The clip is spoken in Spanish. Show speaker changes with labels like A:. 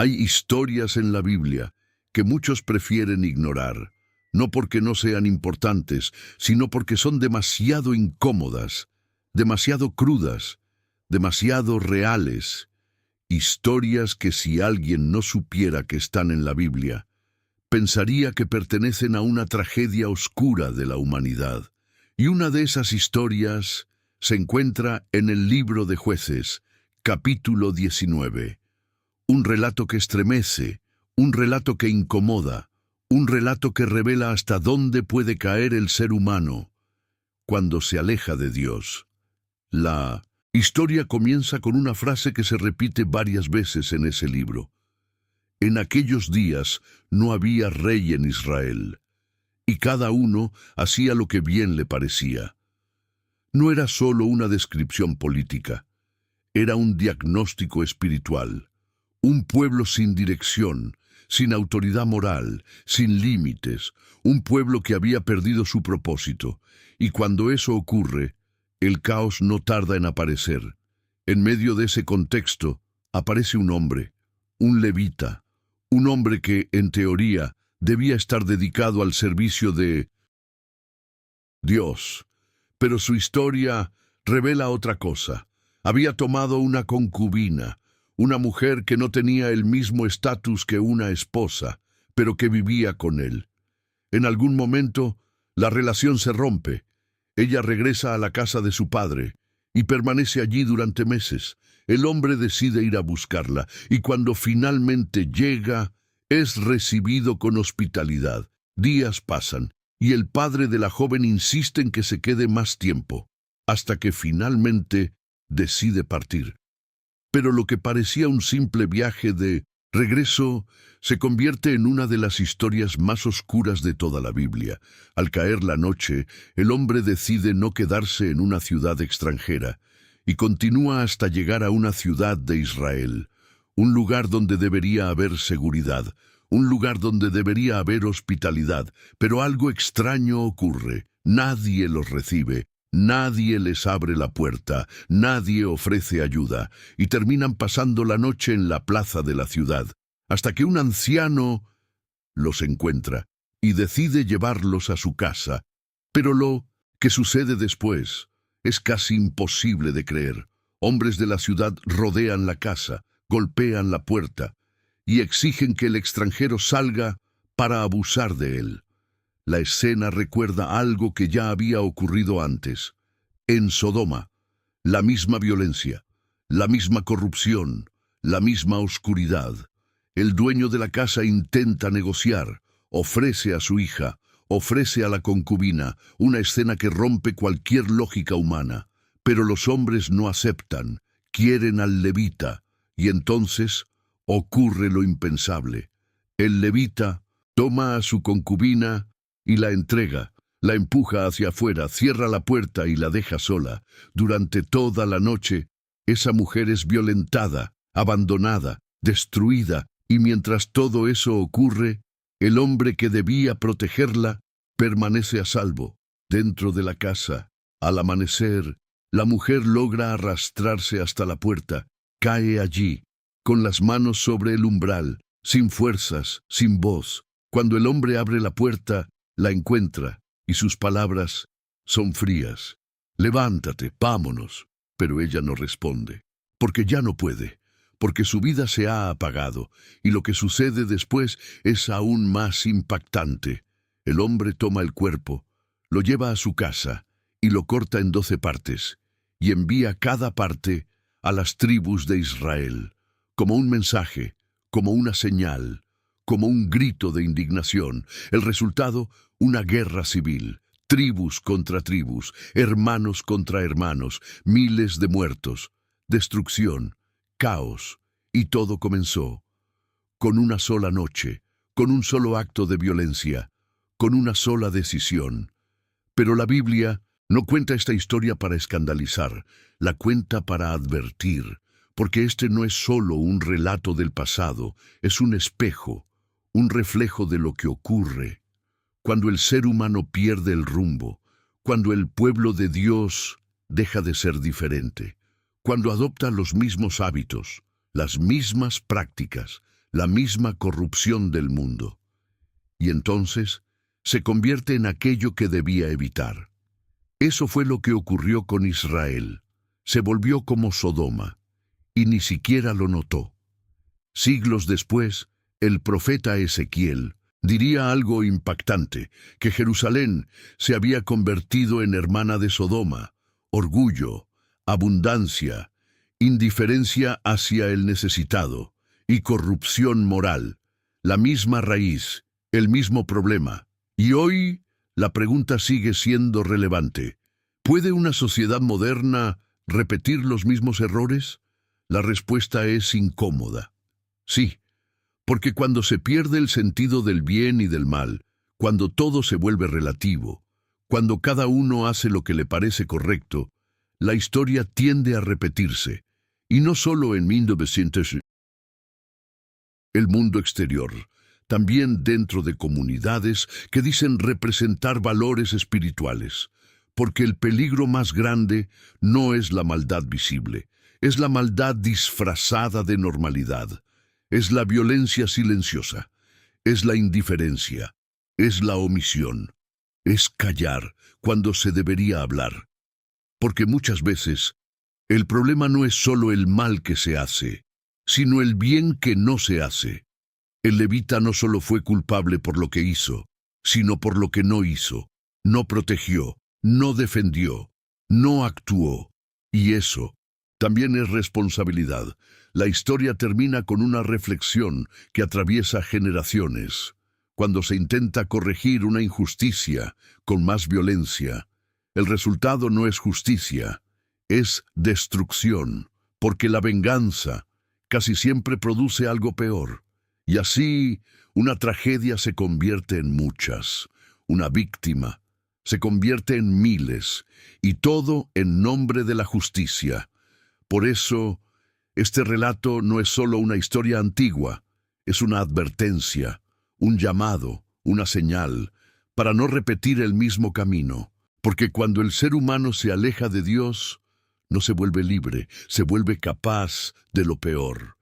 A: Hay historias en la Biblia que muchos prefieren ignorar, no porque no sean importantes, sino porque son demasiado incómodas, demasiado crudas, demasiado reales. Historias que si alguien no supiera que están en la Biblia, pensaría que pertenecen a una tragedia oscura de la humanidad. Y una de esas historias se encuentra en el libro de Jueces, capítulo 19. Un relato que estremece, un relato que incomoda, un relato que revela hasta dónde puede caer el ser humano cuando se aleja de Dios. La historia comienza con una frase que se repite varias veces en ese libro. En aquellos días no había rey en Israel, y cada uno hacía lo que bien le parecía. No era solo una descripción política, era un diagnóstico espiritual. Un pueblo sin dirección, sin autoridad moral, sin límites, un pueblo que había perdido su propósito. Y cuando eso ocurre, el caos no tarda en aparecer. En medio de ese contexto, aparece un hombre, un levita, un hombre que, en teoría, debía estar dedicado al servicio de Dios. Pero su historia revela otra cosa. Había tomado una concubina, una mujer que no tenía el mismo estatus que una esposa, pero que vivía con él. En algún momento, la relación se rompe. Ella regresa a la casa de su padre y permanece allí durante meses. El hombre decide ir a buscarla y cuando finalmente llega, es recibido con hospitalidad. Días pasan y el padre de la joven insiste en que se quede más tiempo, hasta que finalmente decide partir. Pero lo que parecía un simple viaje de regreso se convierte en una de las historias más oscuras de toda la Biblia. Al caer la noche, el hombre decide no quedarse en una ciudad extranjera y continúa hasta llegar a una ciudad de Israel, un lugar donde debería haber seguridad, un lugar donde debería haber hospitalidad, pero algo extraño ocurre. Nadie los recibe. Nadie les abre la puerta, nadie ofrece ayuda, y terminan pasando la noche en la plaza de la ciudad, hasta que un anciano los encuentra y decide llevarlos a su casa. Pero lo que sucede después es casi imposible de creer. Hombres de la ciudad rodean la casa, golpean la puerta y exigen que el extranjero salga para abusar de él. La escena recuerda algo que ya había ocurrido antes. En Sodoma, la misma violencia, la misma corrupción, la misma oscuridad. El dueño de la casa intenta negociar, ofrece a su hija, ofrece a la concubina, una escena que rompe cualquier lógica humana. Pero los hombres no aceptan, quieren al levita, y entonces ocurre lo impensable. El levita toma a su concubina y la entrega, la empuja hacia afuera, cierra la puerta y la deja sola. Durante toda la noche, esa mujer es violentada, abandonada, destruida, y mientras todo eso ocurre, el hombre que debía protegerla permanece a salvo. Dentro de la casa, al amanecer, la mujer logra arrastrarse hasta la puerta, cae allí, con las manos sobre el umbral, sin fuerzas, sin voz. Cuando el hombre abre la puerta, la encuentra, y sus palabras son frías. Levántate, vámonos. Pero ella no responde, porque ya no puede, porque su vida se ha apagado, y lo que sucede después es aún más impactante. El hombre toma el cuerpo, lo lleva a su casa, y lo corta en 12 partes, y envía cada parte a las tribus de Israel, como un mensaje, como una señal, como un grito de indignación. El resultado, una guerra civil, tribus contra tribus, hermanos contra hermanos, miles de muertos, destrucción, caos, y todo comenzó con una sola noche, con un solo acto de violencia, con una sola decisión. Pero la Biblia no cuenta esta historia para escandalizar, la cuenta para advertir, porque este no es solo un relato del pasado, es un espejo, un reflejo de lo que ocurre cuando el ser humano pierde el rumbo, cuando el pueblo de Dios deja de ser diferente, cuando adopta los mismos hábitos, las mismas prácticas, la misma corrupción del mundo. Y entonces se convierte en aquello que debía evitar. Eso fue lo que ocurrió con Israel. Se volvió como Sodoma, y ni siquiera lo notó. Siglos después, el profeta Ezequiel diría algo impactante, que Jerusalén se había convertido en hermana de Sodoma: orgullo, abundancia, indiferencia hacia el necesitado y corrupción moral, la misma raíz, el mismo problema. Y hoy la pregunta sigue siendo relevante. ¿Puede una sociedad moderna repetir los mismos errores? La respuesta es incómoda. Sí, porque cuando se pierde el sentido del bien y del mal, cuando todo se vuelve relativo, cuando cada uno hace lo que le parece correcto, la historia tiende a repetirse, y no solo en 1900. El mundo exterior, también dentro de comunidades que dicen representar valores espirituales, porque el peligro más grande no es la maldad visible, es la maldad disfrazada de normalidad, es la violencia silenciosa, es la indiferencia, es la omisión, es callar cuando se debería hablar. Porque muchas veces el problema no es solo el mal que se hace, sino el bien que no se hace. El levita no solo fue culpable por lo que hizo, sino por lo que no hizo, no protegió, no defendió, no actuó. Y eso también es responsabilidad. La historia termina con una reflexión que atraviesa generaciones. Cuando se intenta corregir una injusticia con más violencia, el resultado no es justicia, es destrucción, porque la venganza casi siempre produce algo peor. Y así, una tragedia se convierte en muchas, una víctima se convierte en miles, y todo en nombre de la justicia. Por eso, este relato no es solo una historia antigua, es una advertencia, un llamado, una señal, para no repetir el mismo camino, porque cuando el ser humano se aleja de Dios, no se vuelve libre, se vuelve capaz de lo peor.